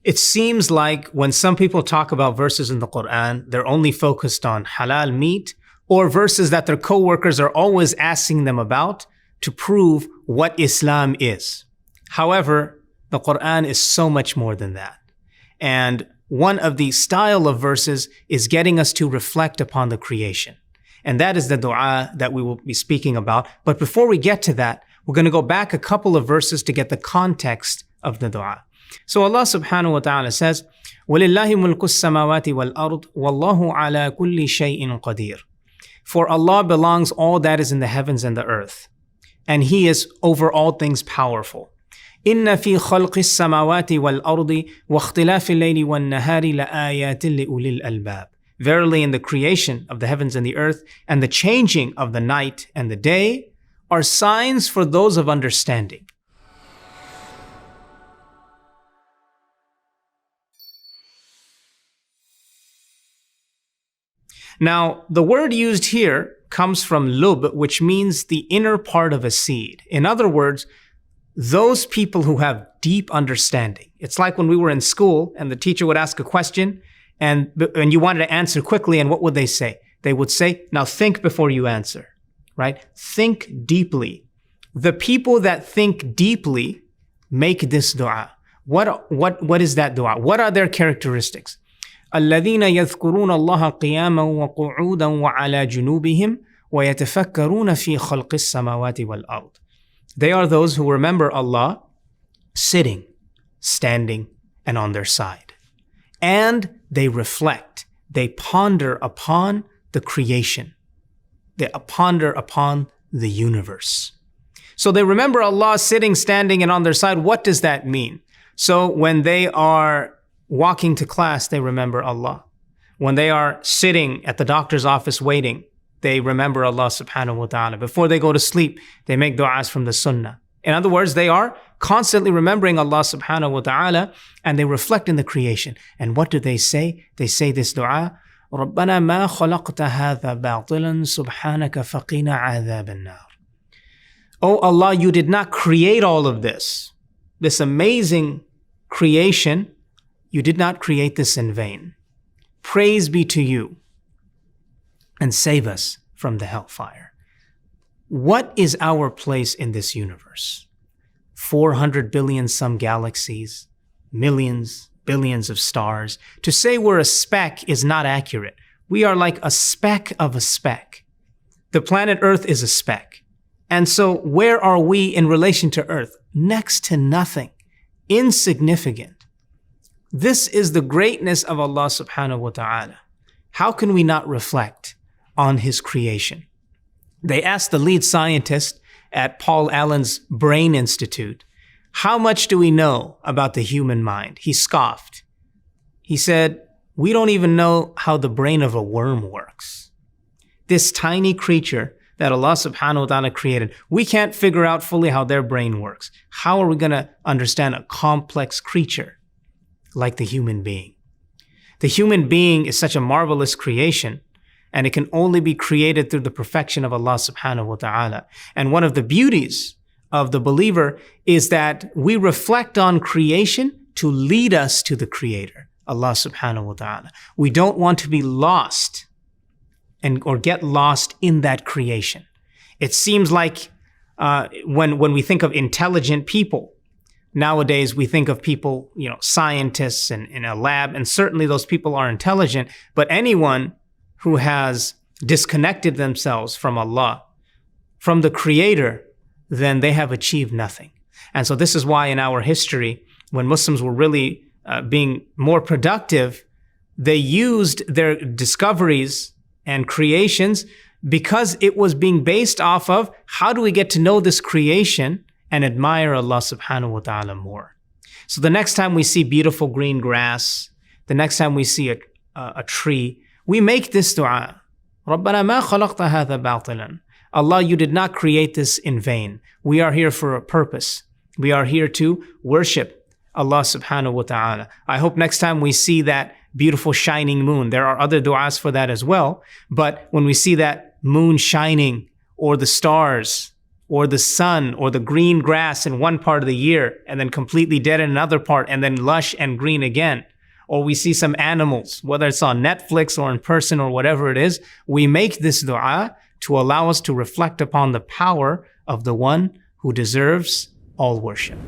It seems like when some people talk about verses in the Quran, they're only focused on halal meat or verses that their coworkers are always asking them about to prove what Islam is. However, the Quran is so much more than that. And one of the style of verses is getting us to reflect upon the creation. And that is the dua that we will be speaking about. But before we get to that, we're going to go back a couple of verses to get the context of the dua. So Allah subhanahu wa ta'ala says, وَلِلَّهِ مُلْكُ السَّمَاوَاتِ وَالْأَرْضِ وَاللَّهُ عَلَى كُلِّ شَيْءٍ قَدِيرٌ. For Allah belongs all that is in the heavens and the earth, and He is over all things powerful. إِنَّ فِي خَلْقِ السَّمَاوَاتِ وَالْأَرْضِ وَاخْتِلَافِ اللَّيْلِ وَالنَّهَارِ لَآيَاتٍ لِأُولِي الْأَلْبَابِ. Verily, in the creation of the heavens and the earth and the changing of the night and the day are signs for those of understanding. Now, the word used here comes from lub, which means the inner part of a seed. In other words, those people who have deep understanding. It's like when we were in school and the teacher would ask a question and you wanted to answer quickly, and what would they say? They would say, now think before you answer, right? Think deeply. The people that think deeply make this dua. What is that dua? What are their characteristics? الذين يذكرون الله قياما وقعودا وعلى جنوبهم ويتفكرون في خلق السماوات والأرض. They are those who remember Allah sitting, standing, and on their side. And they reflect, they ponder upon the creation. They ponder upon the universe. So they remember Allah sitting, standing, and on their side. What does that mean? So when they are walking to class, they remember Allah. When they are sitting at the doctor's office waiting, they remember Allah subhanahu wa ta'ala. Before they go to sleep, they make du'as from the sunnah. In other words, they are constantly remembering Allah subhanahu wa ta'ala, and they reflect in the creation. And what do they say? They say this du'a, رَبَّنَا مَا خَلَقْتَ هَذَا بَاطِلًا سُبْحَانَكَ فَقِنَا عَذَابَ النَّارِ. Oh Allah, you did not create all of this amazing creation. You did not create this in vain. Praise be to you, and save us from the hellfire. What is our place in this universe? 400 billion some galaxies, millions, billions of stars. To say we're a speck is not accurate. We are like a speck of a speck. The planet Earth is a speck. And so where are we in relation to Earth? Next to nothing. Insignificant. This is the greatness of Allah subhanahu wa ta'ala. How can we not reflect on His creation? They asked the lead scientist at Paul Allen's Brain Institute, how much do we know about the human mind? He scoffed. He said, we don't even know how the brain of a worm works. This tiny creature that Allah subhanahu wa ta'ala created, we can't figure out fully how their brain works. How are we going to understand a complex creature like the human being? The human being is such a marvelous creation, and it can only be created through the perfection of Allah subhanahu wa ta'ala. And one of the beauties of the believer is that we reflect on creation to lead us to the Creator, Allah subhanahu wa ta'ala. We don't want to be lost or get lost in that creation. It seems like when we think of intelligent people, nowadays, we think of people, scientists in a lab, and certainly those people are intelligent, but anyone who has disconnected themselves from Allah, from the Creator, then they have achieved nothing. And so this is why in our history, when Muslims were really being more productive, they used their discoveries and creations because it was being based off of how do we get to know this creation and admire Allah subhanahu wa ta'ala more. So the next time we see beautiful green grass, the next time we see a tree, we make this dua. رَبَّنَا مَا خَلَقْتَ هَذَا بَاطِلًا. Allah, you did not create this in vain. We are here for a purpose. We are here to worship Allah subhanahu wa ta'ala. I hope next time we see that beautiful shining moon, there are other du'as for that as well, but when we see that moon shining or the stars or the sun, or the green grass in one part of the year, and then completely dead in another part, and then lush and green again. Or we see some animals, whether it's on Netflix or in person or whatever it is, we make this dua to allow us to reflect upon the power of the one who deserves all worship.